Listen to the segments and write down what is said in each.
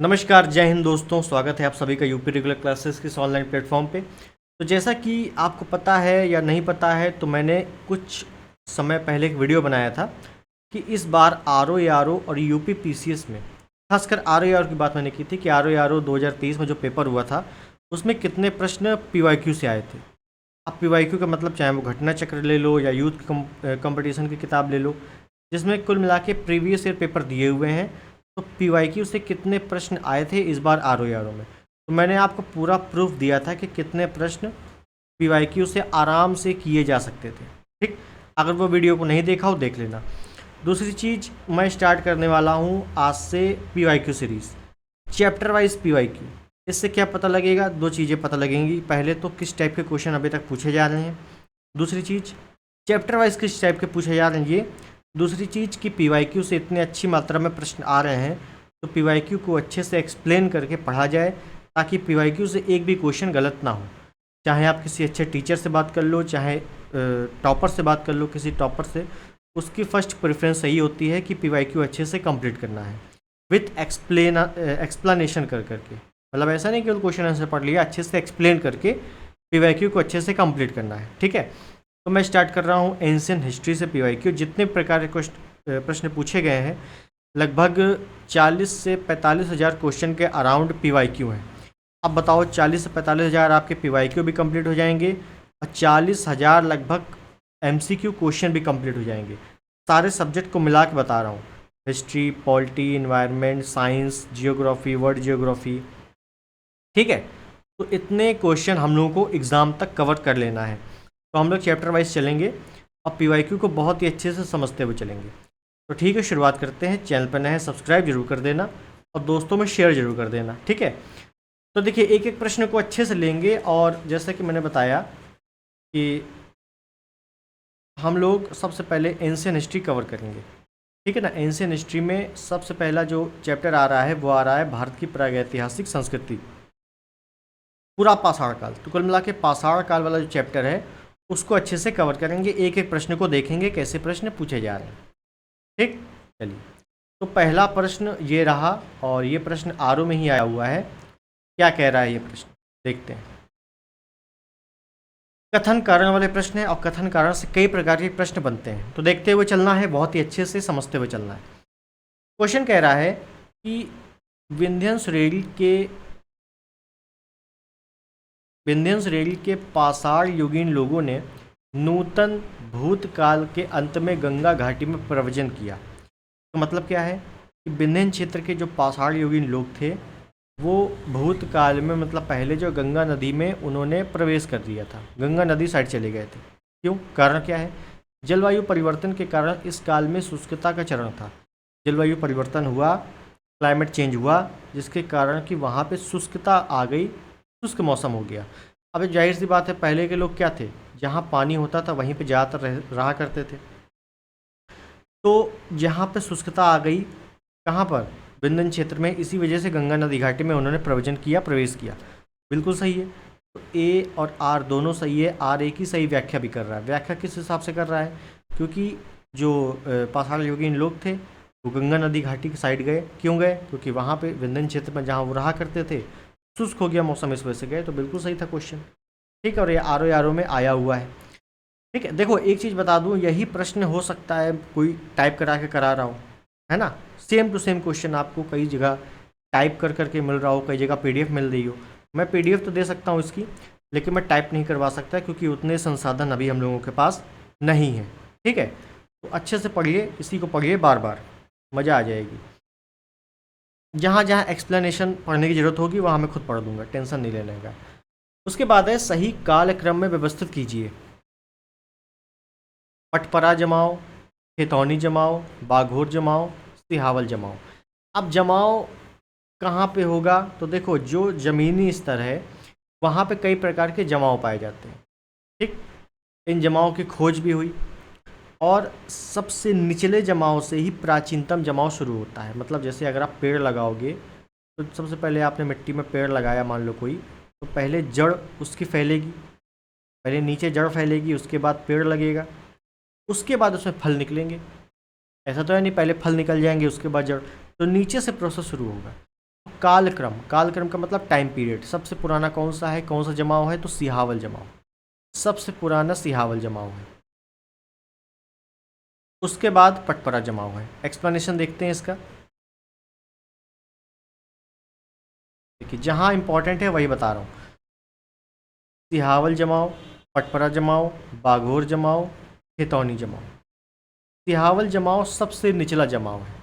नमस्कार, जय हिंद दोस्तों। स्वागत है आप सभी का यूपी रेगुलर क्लासेस के इस ऑनलाइन प्लेटफॉर्म पे। तो जैसा कि आपको पता है या नहीं पता है, तो मैंने कुछ समय पहले एक वीडियो बनाया था कि इस बार आर ओ और यूपी पीसीएस में, खासकर आर की बात मैंने की थी कि आर ओ 2023 में जो पेपर हुआ था उसमें कितने प्रश्न पीवाईक्यू से आए थे। अब पीवाईक्यू का मतलब चाहे वो घटना चक्र ले लो या यूथ कंपटीशन की किताब ले लो, जिसमें कुल मिला के प्रीवियस ईयर पेपर दिए हुए हैं। तो पीवाईक्यू से कितने प्रश्न आए थे इस बार आर ओ में, तो मैंने आपको पूरा प्रूफ दिया था कि कितने प्रश्न पीवाईक्यू से आराम से किए जा सकते थे। ठीक, अगर वो वीडियो को नहीं देखा हो देख लेना। दूसरी चीज़, मैं स्टार्ट करने वाला हूँ आज से PYQ series, chapter wise PYQ. इससे क्या पता लगेगा? दो चीज़ें पता लगेंगी। पहले तो किस टाइप के क्वेश्चन अभी तक पूछे जा रहे हैं, दूसरी चीज़ चैप्टर वाइज किस टाइप के पूछे जा रहे हैं ये, दूसरी चीज़ कि पीवाईक्यू से इतने अच्छी मात्रा में प्रश्न आ रहे हैं तो पीवाईक्यू को अच्छे से एक्सप्लेन करके पढ़ा जाए, ताकि पीवाईक्यू से एक भी क्वेश्चन गलत ना हो। चाहे आप किसी अच्छे टीचर से बात कर लो, चाहे टॉपर से बात कर लो, किसी टॉपर से, उसकी फ़र्स्ट प्रेफरेंस सही होती है कि पीवाईक्यू अच्छे से कंप्लीट करना है विथ एक्सप्लेनेशन कर करके। मतलब ऐसा नहीं केवल क्वेश्चन आंसर पढ़ लिया, अच्छे से एक्सप्लेन करके पीवाईक्यू को अच्छे से कंप्लीट करना है। ठीक है, तो मैं स्टार्ट कर रहा हूँ एंशिएंट हिस्ट्री से पीवाईक्यू। जितने प्रकार के प्रश्न पूछे गए हैं, लगभग 40 से 45 हज़ार क्वेश्चन के अराउंड पीवाईक्यू हैं। अब बताओ, 40 से 45 हज़ार आपके पीवाईक्यू भी कंप्लीट हो जाएंगे और 40,000 लगभग एमसीक्यू क्वेश्चन भी कंप्लीट हो जाएंगे। सारे सब्जेक्ट को मिला के बता रहा हूँ, history, polity, environment, science, geography, world geography. ठीक है, तो इतने क्वेश्चन हम लोगों को एग्ज़ाम तक कवर कर लेना है। तो हम लोग चैप्टर वाइज चलेंगे और पीवाईक्यू को बहुत ही अच्छे से समझते हुए चलेंगे। तो ठीक है, शुरुआत करते हैं। चैनल पर नए हैं, सब्सक्राइब जरूर कर देना और दोस्तों में शेयर जरूर कर देना। ठीक है, तो देखिए एक एक प्रश्न को अच्छे से लेंगे। और जैसा कि मैंने बताया कि हम लोग सबसे पहले एंशिएंट हिस्ट्री कवर करेंगे। ठीक है ना। एंशिएंट हिस्ट्री में सबसे पहला जो चैप्टर आ रहा है वो आ रहा है भारत की प्रागैतिहासिक संस्कृति, पूरा पाषाण काल। तो कुल मिला के पाषाण काल वाला जो चैप्टर है उसको अच्छे से कवर करेंगे, एक एक प्रश्न को देखेंगे कैसे प्रश्न पूछे जा रहे हैं। ठीक, चलिए। तो पहला प्रश्न ये रहा और ये प्रश्न आर में ही आया हुआ है। क्या कह रहा है ये प्रश्न, देखते हैं। कथन कारण वाले प्रश्न है और कथन कारण से कई प्रकार के प्रश्न बनते हैं, तो देखते हुए चलना है, बहुत ही अच्छे से समझते हुए चलना है। क्वेश्चन कह रहा है कि विंध्यन रेल के पाषाण युगीन लोगों ने नूतन भूतकाल के अंत में गंगा घाटी में प्रव्रजन किया। तो मतलब क्या है कि विंध्यन क्षेत्र के जो पाषाण युगीन लोग थे वो भूतकाल में, मतलब पहले जो गंगा नदी में उन्होंने प्रवेश कर दिया था, गंगा नदी साइड चले गए थे। क्यों? कारण क्या है? जलवायु परिवर्तन के कारण इस काल में शुष्कता का चरण था। जलवायु परिवर्तन हुआ, क्लाइमेट चेंज हुआ, जिसके कारण कि वहाँ पे शुष्कता आ गई, शुष्क मौसम हो गया। अब जाहिर सी बात है, पहले के लोग क्या थे, जहाँ पानी होता था वहीं पे ज़्यादातर रहा करते थे। तो जहाँ पे शुष्कता आ गई, कहाँ पर? विंध्यन क्षेत्र में, इसी वजह से गंगा नदी घाटी में उन्होंने प्रव्रजन किया, प्रवेश किया। बिल्कुल सही है। तो ए और आर दोनों सही है। आर ए की सही व्याख्या भी कर रहा है। व्याख्या किस हिसाब से कर रहा है? क्योंकि जो पाषाण युगीन लोग थे वो गंगा नदी घाटी की साइड गए। क्यों गए? क्योंकि वहाँ पे विंध्यन क्षेत्र में जहाँ वो रहा करते थे शुष्क हो गया मौसम, इस वजह से गए। तो बिल्कुल सही था क्वेश्चन। ठीक है, और ये आर ओ में आया हुआ है। ठीक है, देखो एक चीज़ बता दूं, यही प्रश्न हो सकता है कोई टाइप करा के करा रहा हो, है ना। सेम टू सेम क्वेश्चन आपको कई जगह टाइप कर करके मिल रहा हो, कई जगह पीडीएफ मिल रही हो। मैं पीडीएफ तो दे सकता हूँ इसकी, लेकिन मैं टाइप नहीं करवा सकता क्योंकि उतने संसाधन अभी हम लोगों के पास नहीं है। ठीक है, तो अच्छे से पढ़िए, इसी को पढ़िए बार बार, मज़ा आ जाएगी। जहाँ जहाँ एक्सप्लेनेशन पढ़ने की ज़रूरत होगी वहाँ मैं खुद पढ़ दूंगा, टेंशन नहीं लेने का। उसके बाद है सही कालक्रम में व्यवस्थित कीजिए। पटपरा जमाओ, खेतौनी जमाओ, बाघोर जमाओ, सिहावल जमाओ। अब जमाओ कहाँ पे होगा? तो देखो, जो ज़मीनी स्तर है वहाँ पे कई प्रकार के जमाव पाए जाते हैं। ठीक, इन जमाओं की खोज भी हुई और सबसे निचले जमाव से ही प्राचीनतम जमाव शुरू होता है। मतलब जैसे अगर आप पेड़ लगाओगे तो सबसे पहले आपने मिट्टी में पेड़ लगाया, मान लो कोई, तो पहले जड़ उसकी फैलेगी, पहले नीचे जड़ फैलेगी, उसके बाद पेड़ लगेगा, उसके बाद उसमें फल निकलेंगे। ऐसा तो है नहीं पहले फल निकल जाएंगे उसके बाद जड़, तो नीचे से प्रोसेस शुरू होगा। कालक्रम, कालक्रम का मतलब टाइम पीरियड, सबसे पुराना कौन सा है, कौन सा जमाव है, तो सिहावल जमाव, सबसे पुराना सिहावल जमाव है। उसके बाद पटपरा जमाव है। एक्सप्लेनेशन देखते हैं इसका। देखिए जहाँ इंपॉर्टेंट है वही बता रहा हूँ। सिहावल जमाव, पटपरा जमाव, बाघोर जमाव, खेतौनी जमाव। सिहावल जमाव सबसे निचला जमाव है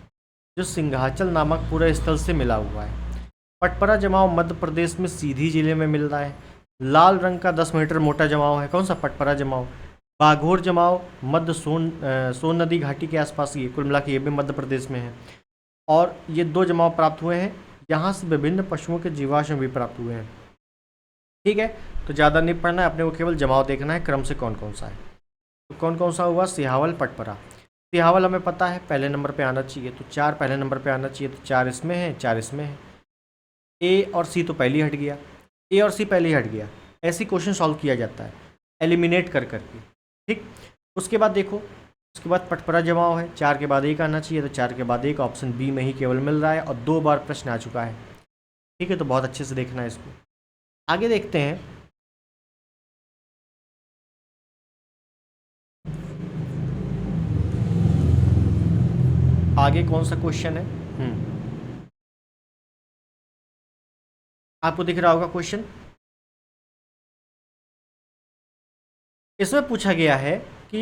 जो सिंघाचल नामक पूरे स्थल से मिला हुआ है। पटपरा जमाव मध्य प्रदेश में सीधी जिले में मिल रहा है। लाल रंग का 10 मीटर मोटा जमाव है, कौन सा, पटपरा जमाव। बाघोर जमाव मध्य सोन नदी घाटी के आसपास ही है, कुल मिला के ये भी मध्य प्रदेश में है। और ये 2 जमाव प्राप्त हुए हैं, यहाँ से विभिन्न पशुओं के जीवाश्म भी प्राप्त हुए हैं। ठीक है, तो ज़्यादा नहीं पढ़ना है, अपने को केवल जमाव देखना है क्रम से कौन कौन सा है। तो कौन कौन सा हुआ, सिहावल, पटपरा। सिहावल हमें पता है पहले नंबर पे आना चाहिए, तो 4 पहले नंबर पे आना चाहिए, तो 4 इसमें है, 4 इसमें है। ए और सी तो पहले ही हट गया, ए और सी पहले ही हट गया। ऐसी क्वेश्चन सॉल्व किया जाता है एलिमिनेट कर करके। ठीक, उसके बाद देखो, उसके बाद पटपरा जमाव है, 4 के बाद 1 आना चाहिए, तो 4 के बाद 1 ऑप्शन बी में ही केवल मिल रहा है, और 2 बार प्रश्न आ चुका है। ठीक है, तो बहुत अच्छे से देखना है इसको। आगे देखते हैं। आगे कौन सा क्वेश्चन है, आपको दिख रहा होगा क्वेश्चन। इसमें पूछा गया है कि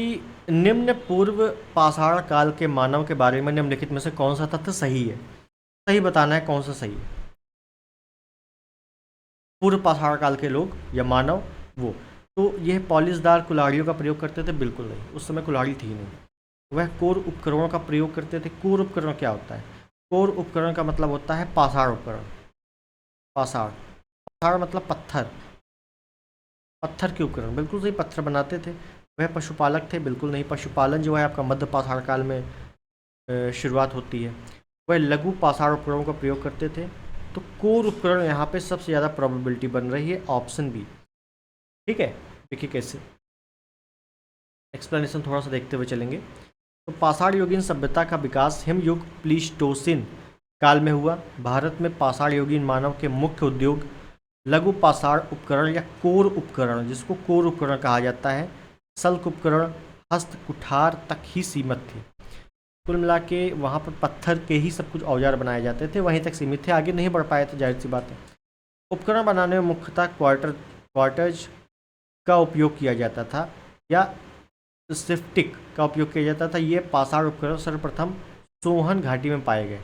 निम्न पूर्व पाषाण काल के मानव के बारे में निम्नलिखित में से कौन सा तथ्य सही है। सही बताना है कौन सा सही है। पूर्व पाषाण काल के लोग या मानव, वो तो यह पॉलिशदार कुल्हाड़ियों का प्रयोग करते थे, बिल्कुल नहीं, उस समय कुल्हाड़ी थी नहीं। वह कोर उपकरणों का प्रयोग करते थे। कोर उपकरण क्या होता है, कोर उपकरण का मतलब होता है पाषाण उपकरण। पाषाण, पाषाण मतलब पत्थर, पत्थर के उपकरण, बिल्कुल सही, पत्थर बनाते थे। वह पशुपालक थे, बिल्कुल नहीं, पशुपालन जो है आपका मध्य पाषाण काल में शुरुआत होती है। वह लघु पाषाण उपकरणों का प्रयोग करते थे। तो कोर उपकरण यहाँ पे सबसे ज़्यादा प्रोबेबिलिटी बन रही है, ऑप्शन बी। ठीक है, देखिए कैसे, एक्सप्लेनेशन थोड़ा सा देखते हुए चलेंगे। तो पाषाण युगीन सभ्यता का विकास हिमयुग प्लीस्टोसिन काल में हुआ। भारत में पाषाण युगीन मानव के मुख्य उद्योग लघु पाषाण उपकरण या कोर उपकरण, जिसको कोर उपकरण कहा जाता है, शल्क उपकरण, हस्त कुठार तक ही सीमित थे। कुल मिला के वहाँ पर पत्थर के ही सब कुछ औजार बनाए जाते थे, वहीं तक सीमित थे, आगे नहीं बढ़ पाए थे, जाहिर सी बात है। उपकरण बनाने में मुख्यतः क्वार्टज का उपयोग किया जाता था या सिफ्टिक का उपयोग किया जाता था। ये पाषाण उपकरण सर्वप्रथम सोहन घाटी में पाए गए।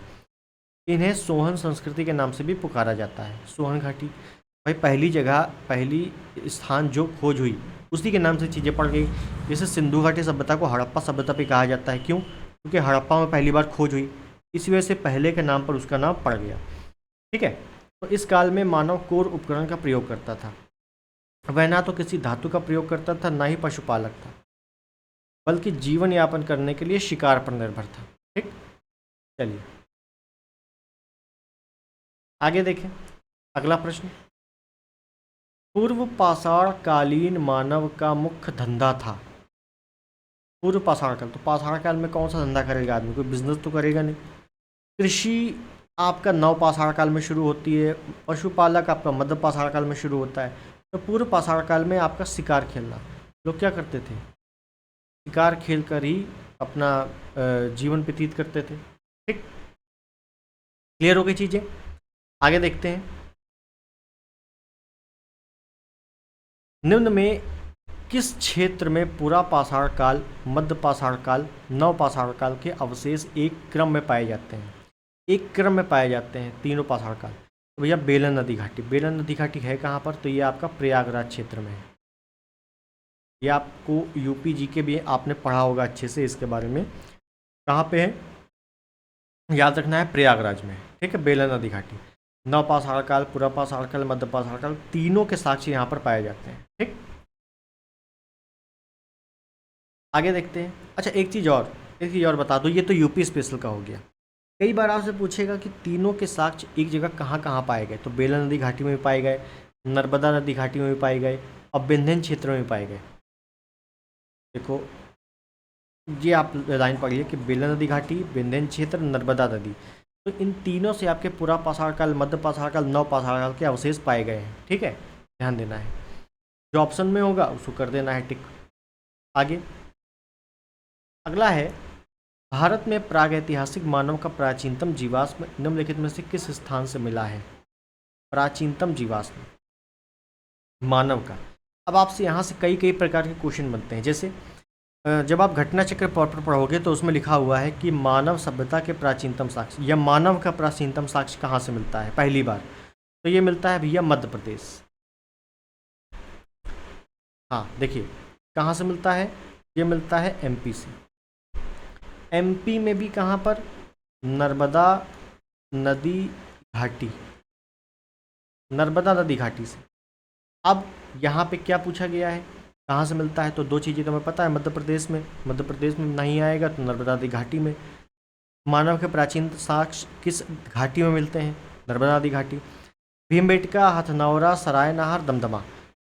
इन्हें सोहन संस्कृति के नाम से भी पुकारा जाता है। सोहन घाटी भाई पहली जगह, पहली स्थान जो खोज हुई उसी के नाम से चीज़ें पड़ गई। जैसे सिंधु घाटी सभ्यता को हड़प्पा सभ्यता भी कहा जाता है, क्यों, क्योंकि हड़प्पा में पहली बार खोज हुई, इसी वजह से पहले के नाम पर उसका नाम पड़ गया। ठीक है, तो इस काल में मानव कोर उपकरण का प्रयोग करता था। वह ना तो किसी धातु का प्रयोग करता था, ना ही पशुपालक था, बल्कि जीवन यापन करने के लिए शिकार पर निर्भर था। ठीक, चलिए आगे देखें। अगला प्रश्न, पूर्व पाषाण कालीन मानव का मुख्य धंधा था। पूर्व पाषाण काल, तो पाषाण काल में कौन सा धंधा करेगा आदमी, कोई बिजनेस तो करेगा नहीं। कृषि आपका नव पाषाण काल में शुरू होती है, पशुपालक आपका मध्य पाषाण काल में शुरू होता है। तो पूर्व पाषाण काल में आपका शिकार खेलना, लोग क्या करते थे, शिकार खेल कर ही अपना जीवन व्यतीत करते थे। ठीक, क्लियर हो गई चीज़ें, आगे देखते हैं। निम्न में किस क्षेत्र में पुरा पाषाण काल, मध्य पाषाण काल, नव पाषाण काल के अवशेष एक क्रम में पाए जाते हैं, एक क्रम में पाए जाते हैं तीनों पाषाण काल। तो भैया बेलन नदी घाटी, बेलन नदी घाटी है कहाँ पर, तो ये आपका प्रयागराज क्षेत्र में है। ये आपको यूपी जी के भी आपने पढ़ा होगा अच्छे से इसके बारे में, कहाँ पे है, याद रखना है, प्रयागराज में। ठीक है, बेलन नदी घाटी, नव पाषाण काल, पुरा पाषाण काल, मध्य पाषाण काल, तीनों के साक्ष्य यहाँ पर पाए जाते हैं। ठीक, आगे देखते हैं। अच्छा एक चीज़ और बता दो, ये तो यूपी स्पेशल का हो गया। कई बार आपसे पूछेगा कि तीनों के साक्ष्य एक जगह कहाँ कहाँ पाए गए, तो बेलन नदी घाटी में भी पाए गए, नर्मदा नदी घाटी में भी पाए गए, और विंध्य क्षेत्र में भी पाए गए। देखो ये आप लाइन पढ़िए कि बेलन नदी घाटी, विंध्य क्षेत्र, नर्मदा नदी, तो इन तीनों से आपके पूरा पाषाण काल, मध्य पाषाण काल, नव पाषाण काल के अवशेष पाए गए हैं। ठीक है, ध्यान देना है, जो ऑप्शन में होगा उसको कर देना है टिक। आगे अगला है, भारत में प्रागैतिहासिक मानव का प्राचीनतम जीवाश्म निम्नलिखित में से किस स्थान से मिला है? प्राचीनतम जीवाश्म मानव का। अब आपसे यहाँ से कई कई प्रकार के क्वेश्चन बनते हैं। जैसे जब आप घटना चक्र पर पढ़ोगे तो उसमें लिखा हुआ है कि मानव सभ्यता के प्राचीनतम साक्ष्य या मानव का प्राचीनतम साक्ष्य कहाँ से मिलता है पहली बार? तो ये मिलता है भैया मध्य प्रदेश। हाँ देखिए कहाँ से मिलता है, ये मिलता है एमपी से। एमपी में भी कहाँ पर? नर्मदा नदी घाटी, नर्मदा नदी घाटी से। अब यहाँ पे क्या पूछा गया है, कहाँ से मिलता है? तो दो चीज़ें तो हमें पता है, मध्य प्रदेश में, मध्य प्रदेश में नहीं आएगा तो नर्मदा नदी घाटी में। मानव के प्राचीन साक्ष्य किस घाटी में मिलते हैं? नर्मदा नदी घाटी। भीमबेटका, हथनौरा, सराय नहर, दमदमा।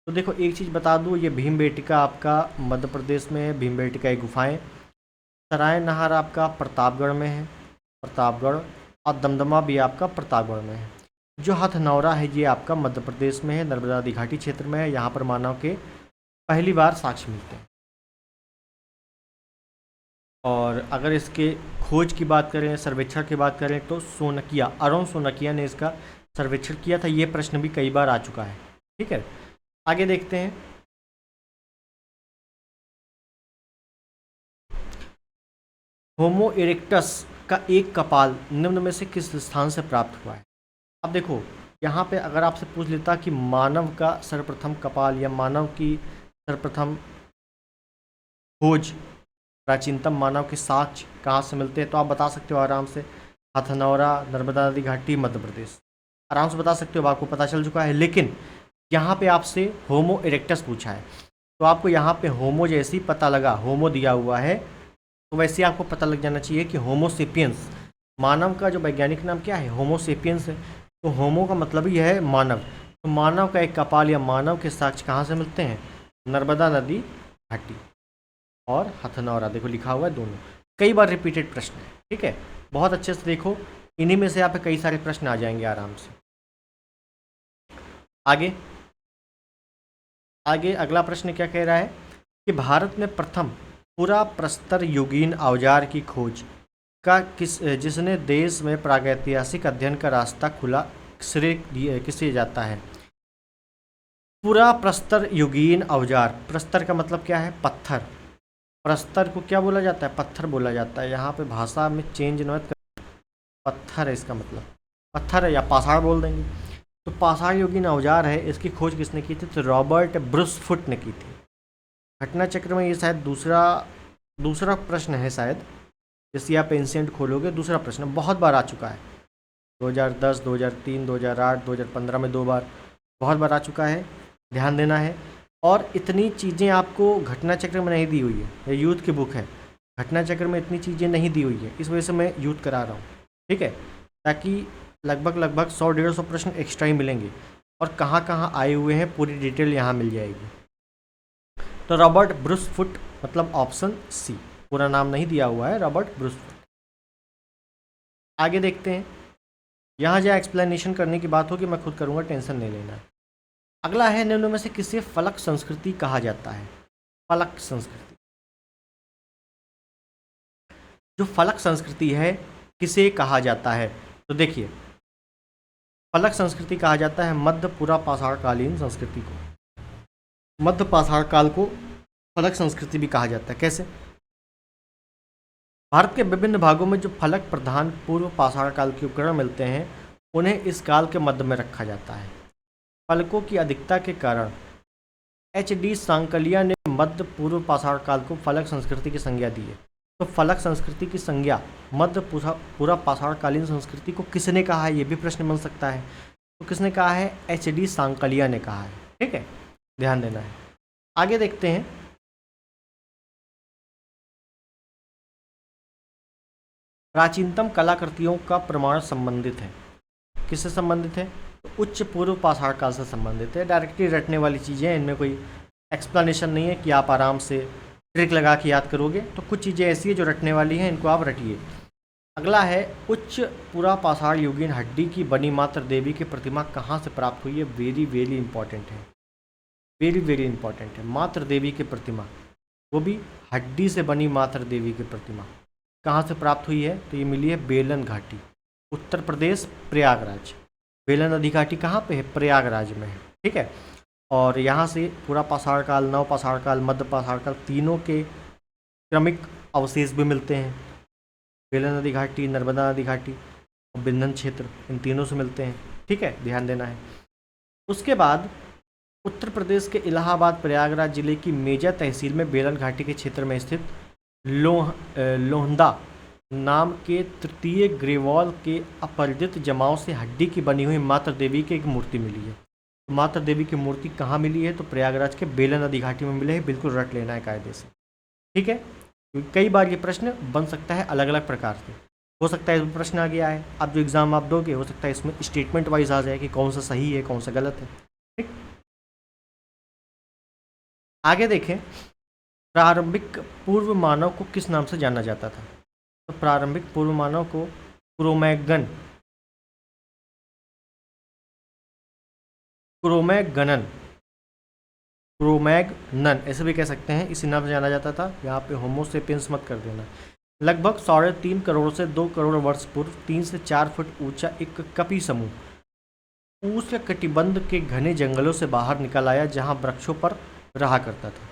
तो देखो एक चीज़ बता दूँ, ये भीमबेटका आपका मध्य प्रदेश में है, भीमबेटका की गुफाएँ। सराय नहर आपका प्रतापगढ़ में है, प्रतापगढ़, और दमदमा भी आपका प्रतापगढ़ में है। जो हथनौरा है ये आपका मध्य प्रदेश में है, नर्मदा नदी घाटी क्षेत्र में है। यहाँ पर मानव के पहली बार साक्ष्य मिलते हैं। और अगर इसके खोज की बात करें, सर्वेक्षण की बात करें, तो सोनकिया, अरुण सोनकिया ने इसका सर्वेक्षण किया था। ये प्रश्न भी कई बार आ चुका है। ठीक है, आगे देखते हैं। होमो इरेक्टस का एक कपाल निम्न में से किस स्थान से प्राप्त हुआ है? अब देखो यहाँ पे अगर आपसे पूछ लेता कि मानव का सर्वप्रथम कपाल या मानव की सर्वप्रथम खोज, प्राचीनतम मानव के साक्ष्य कहाँ से मिलते हैं, तो आप बता सकते हो आराम से, हथनौरा, नर्मदा नदी घाटी, मध्य प्रदेश, आराम से बता सकते हो, आपको पता चल चुका है। लेकिन यहाँ पे आपसे होमो इरेक्टस पूछा है, तो आपको यहाँ पे होमो जैसे ही पता लगा, होमो दिया हुआ है, तो वैसे आपको पता लग जाना चाहिए कि होमो सेपियंस, मानव का जो वैज्ञानिक नाम क्या है? होमो सेपियंस है। तो होमो का मतलब ही है मानव। तो मानव का एक कपाल या मानव के साक्ष्य कहाँ से मिलते हैं? नर्मदा नदी घाटी और हथनौरा। देखो लिखा हुआ है दोनों, कई बार रिपीटेड प्रश्न है। ठीक है, बहुत अच्छे से देखो, इन्हीं में से यहाँ पे कई सारे प्रश्न आ जाएंगे आराम से। आगे आगे अगला प्रश्न क्या कह रहा है कि भारत में प्रथम पूरा प्रस्तर युगीन औजार की खोज का जिसने देश में प्रागैतिहासिक अध्ययन का रास्ता खुला, श्रेय किसे जाता है? पूरा प्रस्तर युगीन औजार, प्रस्तर का मतलब क्या है? पत्थर। प्रस्तर को क्या बोला जाता है? पत्थर बोला जाता है। यहाँ पे भाषा में चेंज न कर, पत्थर है इसका मतलब, पत्थर है, या पाषाण बोल देंगे। तो पाषाण युगीन औजार है, इसकी खोज किसने की थी? तो रॉबर्ट ब्रूसफुट ने की थी। घटना चक्र में ये शायद दूसरा प्रश्न है शायद, जैसे आप एंशिएंट खोलोगे, दूसरा प्रश्न बहुत बार आ चुका है, 2010, 2003, 2008, 2015 में 2 बार, बहुत बार आ चुका है, ध्यान देना है। और इतनी चीज़ें आपको घटना चक्र में नहीं दी हुई है, ये यूथ की बुक है, घटना चक्र में इतनी चीज़ें नहीं दी हुई है, इस वजह से मैं यूथ करा रहा हूँ। ठीक है, ताकि लगभग 100-150 प्रश्न एक्स्ट्रा ही मिलेंगे, और कहाँ कहाँ आए हुए हैं पूरी डिटेल यहाँ मिल जाएगी। तो रॉबर्ट ब्रूसफुट मतलब ऑप्शन सी, पूरा नाम नहीं दिया हुआ है, रॉबर्ट ब्रूसफुट। आगे देखते हैं, यहाँ जहाँ एक्सप्लेनेशन करने की बात होगी मैं खुद करूँगा, टेंशन नहीं लेना। अगला है, निम्न में से किसे फलक संस्कृति कहा जाता है? फलक संस्कृति, जो फलक संस्कृति है किसे कहा जाता है? तो देखिए फलक संस्कृति कहा जाता है मध्य पूरा पाषाणकालीन संस्कृति को, मध्य पाषाण काल को फलक संस्कृति भी कहा जाता है। कैसे? भारत के विभिन्न भागों में जो फलक प्रधान पूर्व पाषाण काल के उपकरण मिलते हैं उन्हें इस काल के मध्य में रखा जाता है। फलकों की अधिकता के कारण HD सांकलिया ने मध्य पूर्व पाषाण काल को फलक संस्कृति की संज्ञा दी है। तो फलक संस्कृति की संज्ञा मध्य पूरा पाषाणकालीन संस्कृति को किसने कहा है? ये भी प्रश्न बन सकता है। तो किसने कहा है? HD सांकलिया ने कहा है। ठीक है, ध्यान देना है। आगे देखते हैं, प्राचीनतम कलाकृतियों का प्रमाण संबंधित है, किससे संबंधित है? तो उच्च पूर्व पाषाण काल से संबंधित है। डायरेक्टली रटने वाली चीज़ें हैं, इनमें कोई एक्सप्लेनेशन नहीं है कि आप आराम से ट्रिक लगा के याद करोगे। तो कुछ चीज़ें ऐसी है जो रटने वाली हैं, इनको आप रटिए। अगला है उच्च पुरा पाषाण युगीन हड्डी की बनी मात्र देवी की प्रतिमा कहाँ से प्राप्त हुई है। वेरी वेरी इंपॉर्टेंट है, वेरी वेरी इंपॉर्टेंट है। मात्र देवी की प्रतिमा, वो भी हड्डी से बनी मात्र देवी की प्रतिमा कहाँ से प्राप्त हुई है, तो ये मिली है बेलन घाटी, उत्तर प्रदेश, प्रयागराज। बेलन नदी घाटी कहाँ पे है, प्रयागराज में है। ठीक है, और यहाँ से पूरा पाषाण काल, नव पाषाण काल, मध्य पाषाण काल, तीनों के क्रमिक अवशेष भी मिलते हैं। बेलन नदी घाटी, नर्मदा नदी घाटी और बिंधन क्षेत्र, इन तीनों से मिलते हैं। ठीक है, ध्यान देना है। उसके बाद उत्तर प्रदेश के इलाहाबाद प्रयागराज जिले की मेजा तहसील में बेलन घाटी के क्षेत्र में स्थित लोहंदा नाम के तृतीय ग्रेवाल के अपरिचित जमाव से हड्डी की बनी हुई मात्र देवी की एक मूर्ति मिली है। तो मात्र देवी की मूर्ति कहाँ मिली है, तो प्रयागराज के बेलन नदी घाटी में मिले है। बिल्कुल रट लेना है कायदे से। ठीक है, क्योंकि कई बार ये प्रश्न बन सकता है अलग अलग प्रकार से। हो सकता है इसमें प्रश्न आ गया है, अब जो एग्ज़ाम आप दोगे हो सकता है इसमें स्टेटमेंट वाइज आ जाए कि कौन सा सही है कौन सा गलत है। ठीक, आगे देखें, प्रारंभिक पूर्व मानव को किस नाम से जाना जाता था। तो प्रारंभिक पूर्व मानव को क्रोमैगनन ऐसे भी कह सकते हैं, इसी नाम से जाना जाता था। यहाँ पे होमोसेपियंस मत कर देना। लगभग 3.5 करोड़ से 2 करोड़ वर्ष पूर्व 3 से 4 फुट ऊंचा एक कपी समूह उष्ण कटिबंध के घने जंगलों से बाहर निकल आया, जहां वृक्षों पर रहा करता था।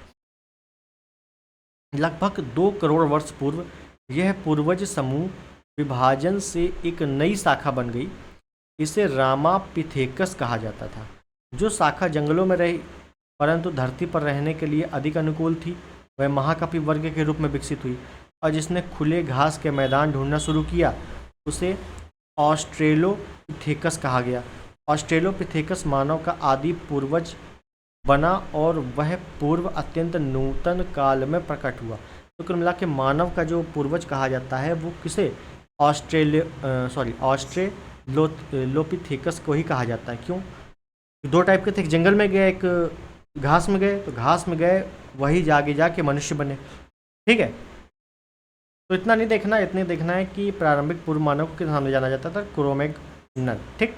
लगभग 2 करोड़ वर्ष पूर्व यह पूर्वज समूह विभाजन से एक नई शाखा बन गई। इसे रामापिथेकस कहा जाता था। जो शाखा जंगलों में रही परंतु धरती पर रहने के लिए अधिक अनुकूल थी, वह महाकपि वर्ग के रूप में विकसित हुई, और जिसने खुले घास के मैदान ढूंढना शुरू किया उसे ऑस्ट्रेलोपिथेकस कहा गया। ऑस्ट्रेलोपिथेकस मानव का आदि पूर्वज बना और वह पूर्व अत्यंत नूतन काल में प्रकट हुआ। तो कुल मिला के मानव का जो पूर्वज कहा जाता है वो किसे, ऑस्ट्रेलोपिथेकस को ही कहा जाता है। क्यों, 2 टाइप के थे, एक जंगल में गए, एक घास में गए। तो घास में गए वही जागे जाके मनुष्य बने। ठीक है, तो इतना नहीं देखना, इतने देखना है कि प्रारंभिक पूर्व मानव को किस नाम से जाना जाता था, क्रोमैगनन। ठीक,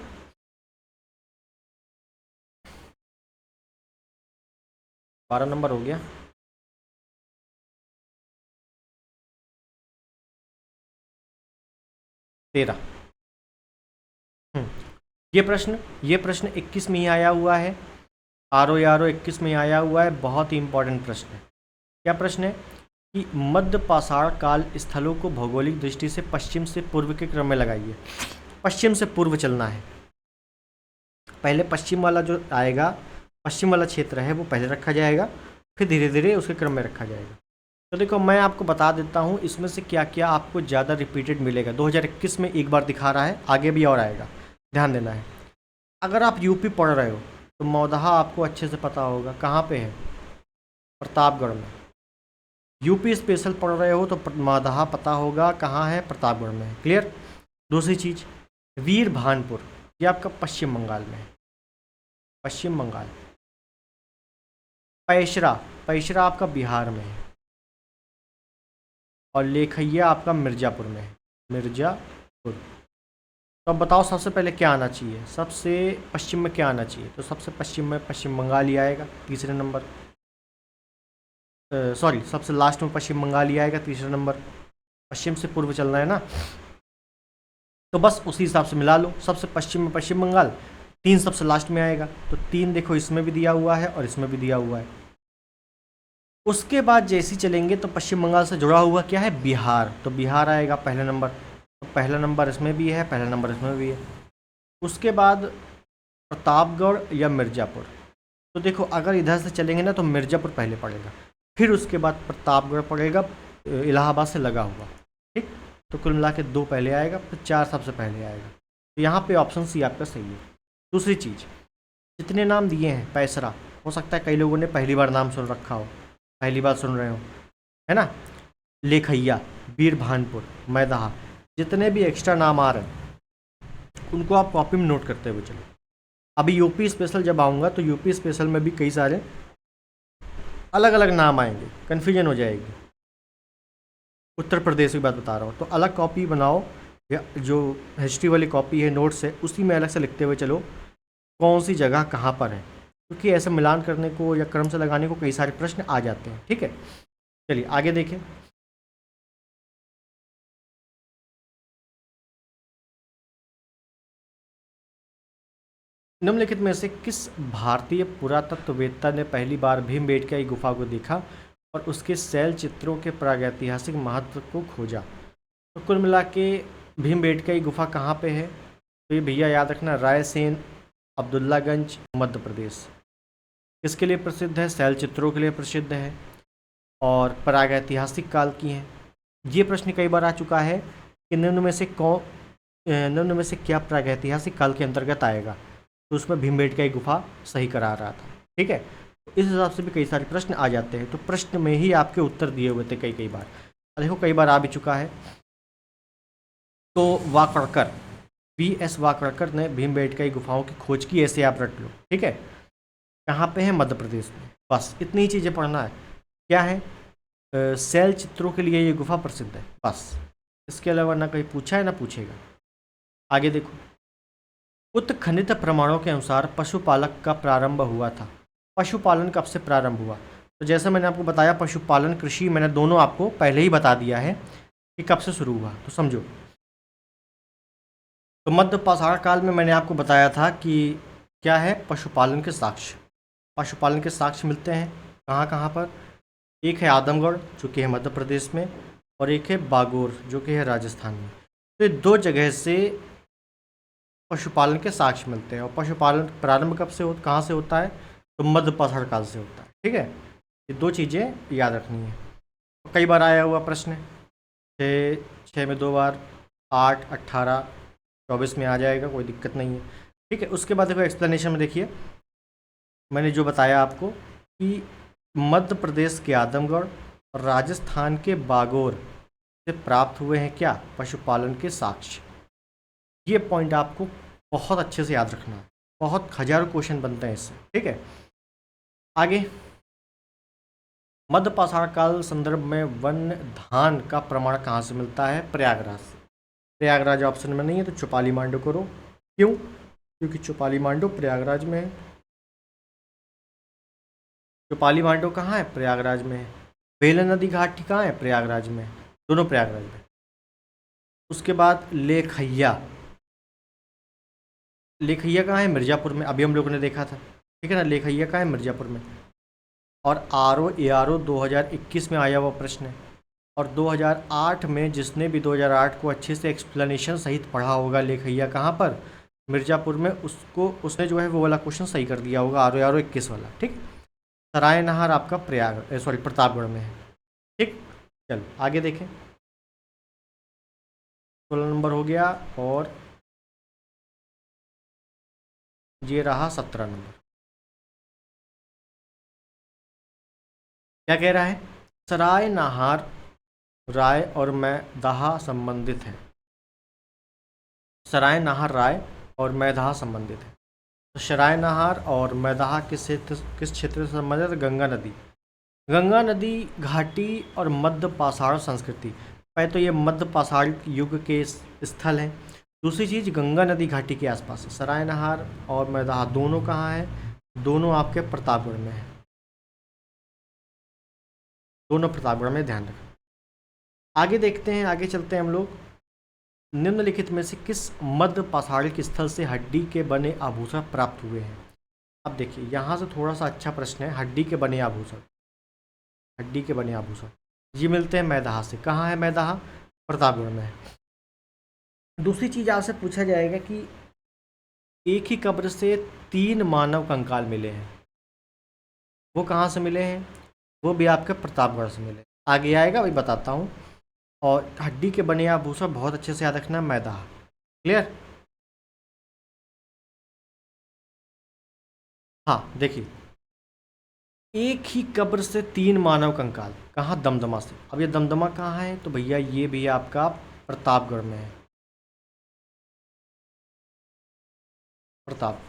12 नंबर हो गया। तेरह, ये प्रश्न 21 में ही आया हुआ है। आरो यारो 21 में ही आया हुआ है। बहुत ही इंपॉर्टेंट प्रश्न है। क्या प्रश्न है कि मध्य पाषाण काल स्थलों को भौगोलिक दृष्टि से पश्चिम से पूर्व के क्रम में लगाइए। पश्चिम से पूर्व चलना है। पहले पश्चिम वाला जो आएगा, पश्चिम वाला क्षेत्र है वो पहले रखा जाएगा, फिर धीरे धीरे उसके क्रम में रखा जाएगा। तो देखो मैं आपको बता देता हूँ इसमें से क्या क्या आपको ज़्यादा रिपीटेड मिलेगा। 2021 में एक बार दिखा रहा है, आगे भी और आएगा, ध्यान देना है। अगर आप यूपी पढ़ रहे हो तो मौदहा आपको अच्छे से पता होगा कहाँ पे है, प्रतापगढ़ में। यूपी स्पेशल पढ़ रहे हो तो मौदहा पता होगा कहाँ है, प्रतापगढ़ में है। क्लियर। दूसरी चीज़, वीर भानपुर, ये आपका पश्चिम बंगाल में है, पश्चिम बंगाल। पैशरा आपका बिहार में है, और लेखैया आपका मिर्ज़ापुर में है, मिर्ज़ापुर। तो अब बताओ सबसे पहले क्या आना चाहिए, सबसे पश्चिम में क्या आना चाहिए। तो सबसे पश्चिम में पश्चिम बंगाल ही आएगा, तीसरे नंबर। सॉरी, सबसे लास्ट में पश्चिम बंगाल ही आएगा, तीसरे नंबर। पश्चिम से पूर्व चलना है ना, तो बस उसी हिसाब से मिला लो। सबसे पश्चिम में पश्चिम बंगाल, 3 सबसे लास्ट में आएगा। तो 3 देखो इसमें भी दिया हुआ है और इसमें भी दिया हुआ है। उसके बाद जैसे ही चलेंगे तो पश्चिम बंगाल से जुड़ा हुआ क्या है, बिहार। तो बिहार आएगा पहले नंबर। तो पहला नंबर इसमें भी है, पहला नंबर इसमें भी है। उसके बाद प्रतापगढ़ या मिर्ज़ापुर। तो देखो अगर इधर से चलेंगे ना तो मिर्ज़ापुर पहले पड़ेगा, फिर उसके बाद प्रतापगढ़ पड़ेगा, इलाहाबाद से लगा हुआ। ठीक, तो कुल मिला के 2 पहले आएगा, फिर 4 सबसे पहले आएगा। तो यहाँ पे ऑप्शन सी आपका सही है। दूसरी चीज़, जितने नाम दिए हैं पैसरा, हो सकता है कई लोगों ने पहली बार नाम सुन रखा हो, पहली बार सुन रहे हो, है ना। लेखैया, वीर भानपुर, मैदहा, जितने भी एक्स्ट्रा नाम आ रहे हैं उनको आप कॉपी में नोट करते हुए चलो। अभी यूपी स्पेशल जब आऊँगा तो यूपी स्पेशल में भी कई सारे अलग अलग नाम आएंगे, कन्फ्यूजन हो जाएगी। उत्तर प्रदेश की बात बता रहा हूँ, तो अलग कॉपी बनाओ या जो हिस्ट्री वाली कॉपी है, नोट्स है, उसी में अलग से लिखते हुए चलो कौन सी जगह कहाँ पर है, क्योंकि ऐसे मिलान करने को या क्रम से लगाने को कई सारे प्रश्न आ जाते हैं। ठीक है, चलिए आगे देखें। निम्नलिखित में से किस भारतीय पुरातत्ववेत्ता ने पहली बार भीमबेटका की गुफा को देखा और उसके शैल चित्रों के प्रागैतिहासिक महत्व को खोजा? तो कुल मिला के भीमबेटका की गुफा कहाँ पे है? तो ये भैया याद रखना, रायसेन, अब्दुल्लागंज, मध्य प्रदेश। किसके लिए प्रसिद्ध है? शैल चित्रों के लिए प्रसिद्ध है और प्रागैतिहासिक काल की हैं। ये प्रश्न कई बार आ चुका है कि निम्न में से क्या प्रागैतिहासिक काल के अंतर्गत आएगा, तो उसमें भीमबेटका की गुफा सही करा रहा था। ठीक है, तो इस हिसाब से भी कई सारे प्रश्न आ जाते हैं, तो प्रश्न में ही आपके उत्तर दिए हुए थे कई बार। देखो कई बार आ भी चुका है। तो वाकड़कर, V.S. वाकड़कर ने भीमबेटका की गुफाओं की खोज की, ऐसे आप रट लो। ठीक है, कहाँ पे है? मध्य प्रदेश में। बस इतनी ही चीज़ें पढ़ना है। क्या है? शैल चित्रों के लिए ये गुफा प्रसिद्ध है, बस। इसके अलावा ना कहीं पूछा है ना पूछेगा। आगे देखो, उत्खनित प्रमाणों के अनुसार पशुपालक का प्रारंभ हुआ था। पशुपालन कब से प्रारंभ हुआ? तो जैसे मैंने आपको बताया, पशुपालन कृषि मैंने दोनों आपको पहले ही बता दिया है कि कब से शुरू हुआ, तो समझो। तो मध्य पाषाण काल में मैंने आपको बताया था कि क्या है? पशुपालन के साक्ष्य। पशुपालन के साक्ष्य मिलते हैं कहाँ कहाँ पर? एक है आदमगढ़ जो कि है मध्य प्रदेश में, और एक है बागोर जो कि है राजस्थान में। तो ये दो जगह से पशुपालन के साक्ष्य मिलते हैं। और पशुपालन प्रारंभ कब से कहाँ से होता है? तो मध्य पाषाण काल से होता है। ठीक है, ये दो चीज़ें याद रखनी है। तो कई बार आया हुआ प्रश्न है, 6 में 2 बार, 8, 18, 24 में आ जाएगा, कोई दिक्कत नहीं है। ठीक है, उसके बाद देखो एक्सप्लेनेशन में देखिए, मैंने जो बताया आपको कि मध्य प्रदेश के आदमगढ़ और राजस्थान के बागोर से प्राप्त हुए हैं क्या? पशुपालन के साक्ष्य। ये पॉइंट आपको बहुत अच्छे से याद रखना है, बहुत हजारों क्वेश्चन बनते हैं इससे। ठीक है, आगे, मध्य पाषाण काल संदर्भ में वन धान का प्रमाण कहाँ से मिलता है? प्रयागराज से। प्रयागराज ऑप्शन में नहीं है तो चौपाली मांडू करो। क्यों? क्योंकि चौपाली मांडू प्रयागराज में है। चौपाली मांडू कहाँ है? प्रयागराज में है। बेलन नदी घाटी कहाँ है? प्रयागराज में। दोनों प्रयागराज में। उसके बाद लेखैया, लेखैया कहाँ है? मिर्ज़ापुर में, अभी हम लोगों ने देखा था। ठीक है ना, लेखैया कहाँ है? मिर्ज़ापुर में। और ARO 2021 में आया हुआ प्रश्न है। और 2008 में जिसने भी 2008 को अच्छे से एक्सप्लेनेशन सहित पढ़ा होगा, लेखैया कहाँ पर? मिर्ज़ापुर में, उसने जो है वो वाला क्वेश्चन सही कर दिया होगा, ARO 21 वाला। ठीक, सराय नहार आपका प्रतापगढ़ में है। ठीक, चलो आगे देखें। 16 नंबर हो गया, और ये रहा 17 नंबर। क्या कह रहा है? सराय नहार राय और मैदाहा संबंधित है। सराय नहार राय और मैदाहा संबंधित है। तो सराय नहार और मैदाहा किस क्षेत्र से संबंधित है? गंगा नदी। गंगा नदी घाटी और मध्य पाषाण संस्कृति। पहले तो ये मध्य पाषाण युग के स्थल हैं। दूसरी चीज़, गंगा नदी घाटी के आसपास है। सराय नहार और मैदाहा दोनों कहाँ हैं? दोनों आपके प्रतापगढ़ में है। दोनों प्रतापगढ़ में, ध्यान रखें। आगे देखते हैं, आगे चलते हैं हम लोग। निम्नलिखित में से किस मध्य पाषाणिक स्थल से हड्डी के बने आभूषण प्राप्त हुए हैं? अब देखिए, यहाँ से थोड़ा सा अच्छा प्रश्न है। हड्डी के बने आभूषण, हड्डी के बने आभूषण ये मिलते हैं मैदाहा से। कहाँ है मैदाहा? प्रतापगढ़ में है। दूसरी चीज़ आपसे पूछा जाएगा कि एक ही कब्र से 3 मानव कंकाल मिले हैं, वो कहाँ से मिले हैं? वो भी आपके प्रतापगढ़ से मिले। आगे आएगा, वही बताता हूँ। और हड्डी के बने आभूषण बहुत अच्छे से याद रखना, मैदाहा। क्लियर? हाँ, देखिए, एक ही कब्र से 3 मानव कंकाल, कहाँ? दमदमा से। अब ये दमदमा कहाँ है? तो भैया ये भी आपका प्रतापगढ़ में है। प्रताप।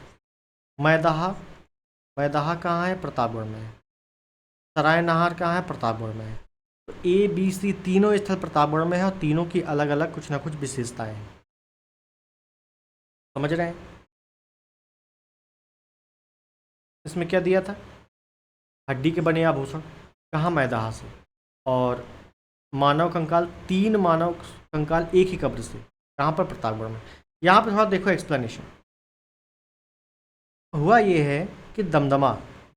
मैदाहा, मैदाहा कहाँ है? प्रतापगढ़ में है। सराय नहार कहाँ है? प्रतापगढ़ में है। तो ए बी सी तीनों स्थल प्रतापगढ़ में है और तीनों की अलग अलग कुछ ना कुछ विशेषताएं हैं। समझ रहे हैं? इसमें क्या दिया था? हड्डी के बने आभूषण कहाँ, मैदाहा से। और मानव कंकाल, 3 मानव कंकाल एक ही कब्र से, कहाँ पर, प्रतापगढ़ में। यहाँ पर थोड़ा देखो एक्सप्लेनेशन। हुआ ये है कि दमदमा